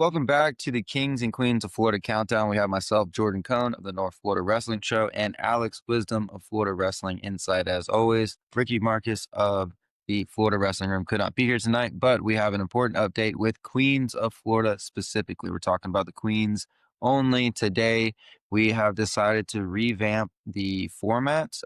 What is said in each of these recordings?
Welcome back to the Kings and Queens of Florida Countdown. We have myself, Jordan Cohn of the North Florida Wrestling Show, and Alex Wisdom of Florida Wrestling Insight. As always, Ricky Marcus of the Florida Wrestling Room could not be here tonight, but we have an important update with Queens of Florida specifically. We're talking about the Queens only today. We have decided to revamp the format.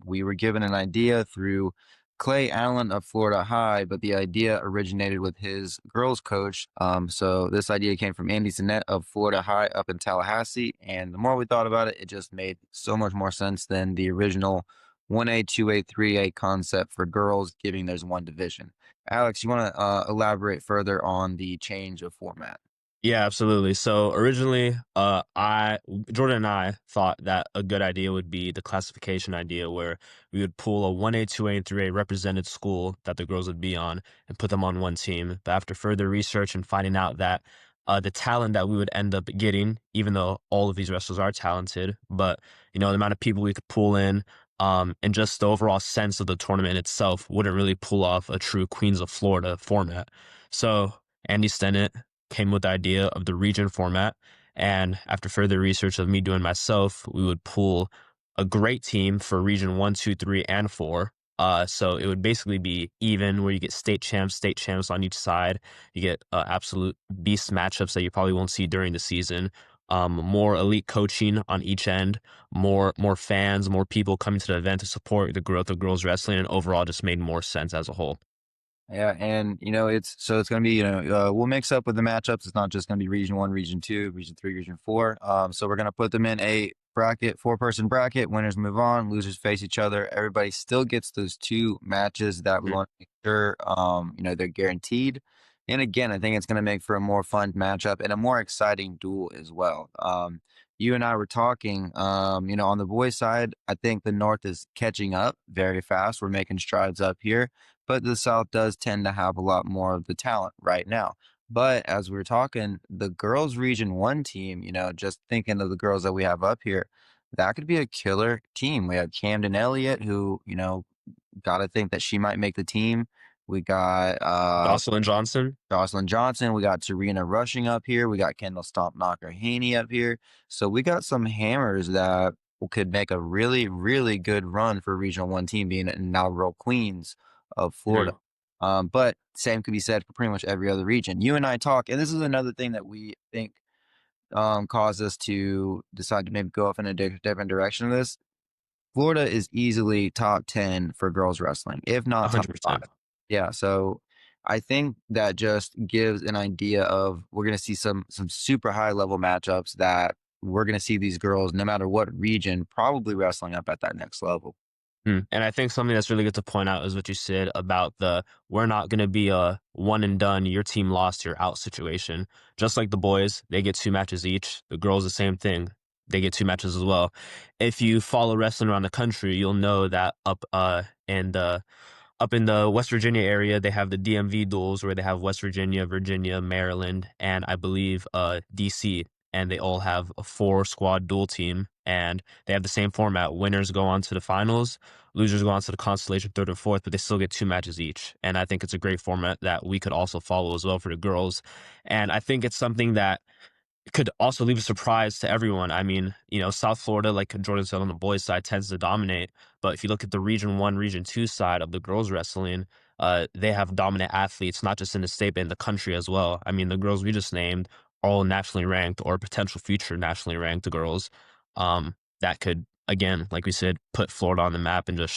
We were given an idea through Clay Allen of Florida High, but the idea originated with his girls coach. So this idea came from Andy Stenette of Florida High up in Tallahassee. And the more we thought about it, it just made so much more sense than the original 1A, 2A, 3A concept for girls, giving there's one division. Alex, you want to elaborate further on the change of format? Yeah, absolutely. So originally, Jordan and I thought that a good idea would be the classification idea where we would pull a 1A, 2A, and 3A represented school that the girls would be on and put them on one team. But after further research and finding out that the talent that we would end up getting, even though all of these wrestlers are talented, but the amount of people we could pull in, and just the overall sense of the tournament itself wouldn't really pull off a true Queens of Florida format. So Andy Stennett came with the idea of the region format. And after further research of me doing myself, we would pull a great team for region 1, 2, 3, and 4. So it would basically be even where you get state champs on each side. You get absolute beast matchups that you probably won't see during the season. More elite coaching on each end, more fans, more people coming to the event to support the growth of girls wrestling, and overall just made more sense as a whole. Yeah, and it's going to be we'll mix up with the matchups. It's not just going to be Region One, Region Two, Region Three, Region Four. So we're going to put them in a bracket, four-person bracket. Winners move on, losers face each other. Everybody still gets those two matches that we Mhm. want to make sure they're guaranteed. And again, I think it's going to make for a more fun matchup and a more exciting duel as well. You and I were talking, on the boys' side, I think the North is catching up very fast. We're making strides up here, but the South does tend to have a lot more of the talent right now. But as we were talking, the girls' Region 1 team, just thinking of the girls that we have up here, that could be a killer team. We have Camden Elliott, who, got to think that she might make the team. We got Jocelyn Johnson. Jocelyn Johnson. We got Serena Rushing up here. We got Kendall Stomp Knocker Haney up here. So we got some hammers that could make a really, really good run for Regional 1 team being an inaugural Queens of Florida. Mhm. But same could be said for pretty much every other region. You and I talk, and this is another thing that we think caused us to decide to maybe go off in a different direction of this. Florida is easily top 10 for girls wrestling, if not top 5. 100%. Yeah, so I think that just gives an idea of we're going to see some super high level matchups that we're going to see these girls, no matter what region, probably wrestling up at that next level. And I think something that's really good to point out is what you said about we're not going to be a one and done, your team lost, you're out situation. Just like the boys, they get two matches each. The girls, the same thing. They get two matches as well. If you follow wrestling around the country, you'll know that up in the West Virginia area, they have the DMV duels where they have West Virginia, Virginia, Maryland, and I believe DC, and they all have a four squad duel team, and they have the same format. Winners go on to the finals, losers go on to the constellation third and fourth, but they still get two matches each. And I think it's a great format that we could also follow as well for the girls. And I think it's something that could also leave a surprise to everyone. I mean, South Florida, like Jordan said on the boys' side, tends to dominate. But if you look at the Region 1, Region 2 side of the girls wrestling, they have dominant athletes, not just in the state, but in the country as well. I mean, the girls we just named are all nationally ranked or potential future nationally ranked girls that could, again, like we said, put Florida on the map and just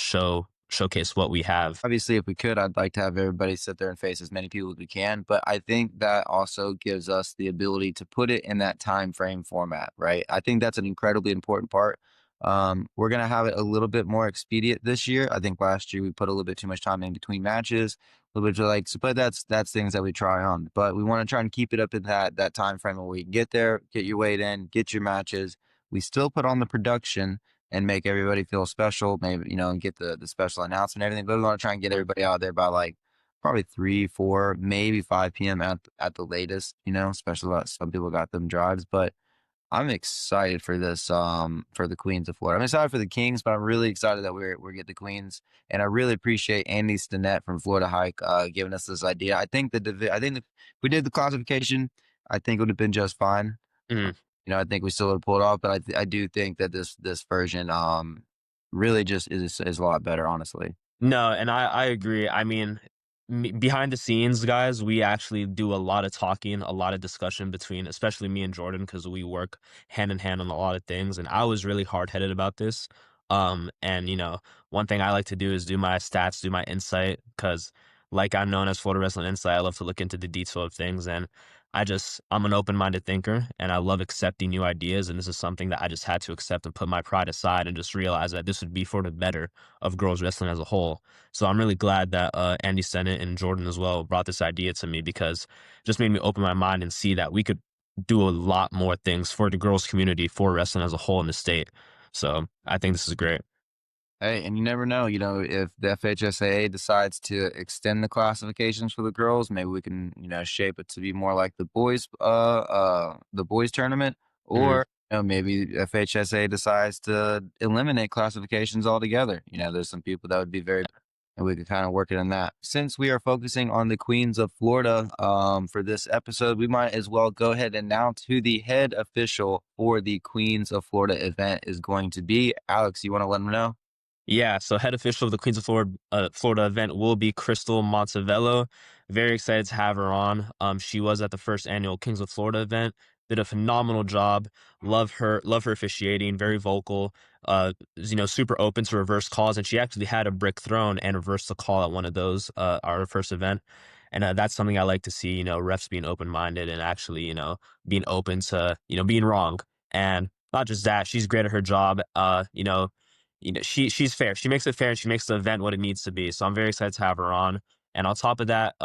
showcase what we have. Obviously, if we could, I'd like to have everybody sit there and face as many people as we can. But I think that also gives us the ability to put it in that time frame format, right? I think that's an incredibly important part. We're gonna have it a little bit more expedient this year. I think last year we put a little bit too much time in between matches, a little bit but that's things that we try on. But we want to try and keep it up in that time frame where we can get there, get your weight in, get your matches. We still put on the production and make everybody feel special, maybe, and get the special announcement and everything. But we want to try and get everybody out there by like probably 3, 4, maybe 5 p.m. at the latest, especially some people got them drives. But I'm excited for this, for the Queens of Florida. I'm excited for the Kings, but I'm really excited that we're getting the Queens. And I really appreciate Andy Stenette from Florida Hike giving us this idea. I think if we did the classification, I think it would have been just fine. Mhm. I think we still would have pulled it off, but I do think that this version really just is a lot better, honestly. No, and I agree. I mean, behind the scenes, guys, we actually do a lot of talking, a lot of discussion between, especially me and Jordan, because we work hand in hand on a lot of things. And I was really hard headed about this. And one thing I like to do is do my stats, do my insight, because like I'm known as Florida Wrestling Insight, I love to look into the detail of things. And I'm an open minded thinker and I love accepting new ideas. And this is something that I just had to accept and put my pride aside and just realize that this would be for the better of girls wrestling as a whole. So I'm really glad that Andy Stenette and Jordan as well brought this idea to me because it just made me open my mind and see that we could do a lot more things for the girls community, for wrestling as a whole in the state. So I think this is great. Hey, and you never know, if the FHSAA decides to extend the classifications for the girls, maybe we can, shape it to be more like the boys tournament, Mhm. or maybe FHSAA decides to eliminate classifications altogether. There's some people that would be very, and we could kind of work it on that. Since we are focusing on the Queens of Florida, for this episode, we might as well go ahead and announce who the head official for the Queens of Florida event is going to be. Alex, you want to let them know? Yeah, so head official of the Queens of Florida event will be Krystal Montavello. Very excited to have her on. She was at the first annual Kings of Florida event. Did a phenomenal job. Love her officiating. Very vocal. Super open to reverse calls, and she actually had a brick thrown and reversed the call at one of those. Our first event, and that's something I like to see. Refs being open minded and actually, being open to being wrong. And not just that, she's great at her job. She's fair. She makes it fair and she makes the event what it needs to be. So I'm very excited to have her on. And on top of that,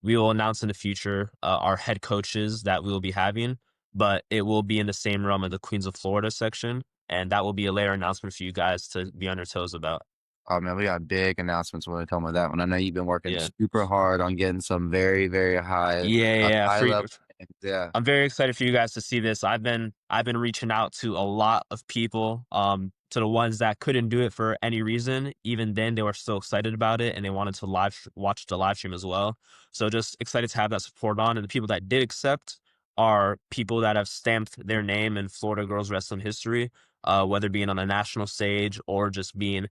we will announce in the future our head coaches that we will be having, but it will be in the same realm of the Queens of Florida section, and that will be a later announcement for you guys to be on your toes about. Oh man, we got big announcements when we come with that one. I know you've been working Yeah, super hard on getting some very, very yeah, yeah. high level things. Yeah. I'm very excited for you guys to see this. I've been reaching out to a lot of people, to the ones that couldn't do it for any reason. Even then, they were still excited about it and they wanted to watch the live stream as well. So just excited to have that support on. And the people that did accept are people that have stamped their name in Florida girls wrestling history, whether being on a national stage or just being,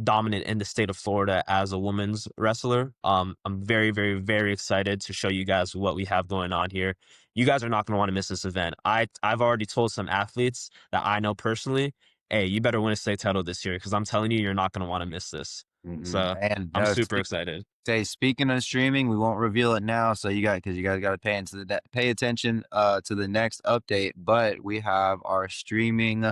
dominant in the state of Florida as a women's wrestler. I'm very, very, very excited to show you guys what we have going on here. You guys are not going to want to miss this event. I've already told some athletes that I know personally, hey, you better win a state title this year because I'm telling you, you're not going to want to miss this. So And I'm no, super excited. speaking of streaming, we won't reveal it now. So because you guys got to pay attention to the next update. But we have our streaming. We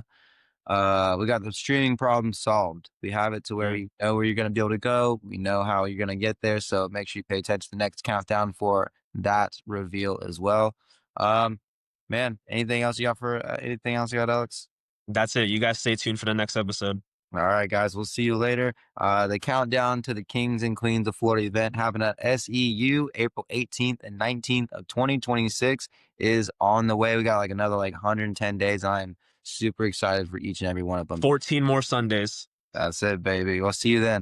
got the streaming problem solved. We have it to where Mm. we know where you're going to be able to go. We know how you're going to get there. So make sure you pay attention to the next countdown for that reveal as well. Um, man, anything else you got, Alex? That's it. You guys stay tuned for the next episode. All right, guys, we'll see you later. The countdown to the Kings and Queens of Florida event happening at SEU April 18th and 19th of 2026 is on the way. We got like another 110 days. I'm super excited for each and every one of them. 14 more Sundays. That's it, baby. We'll see you then.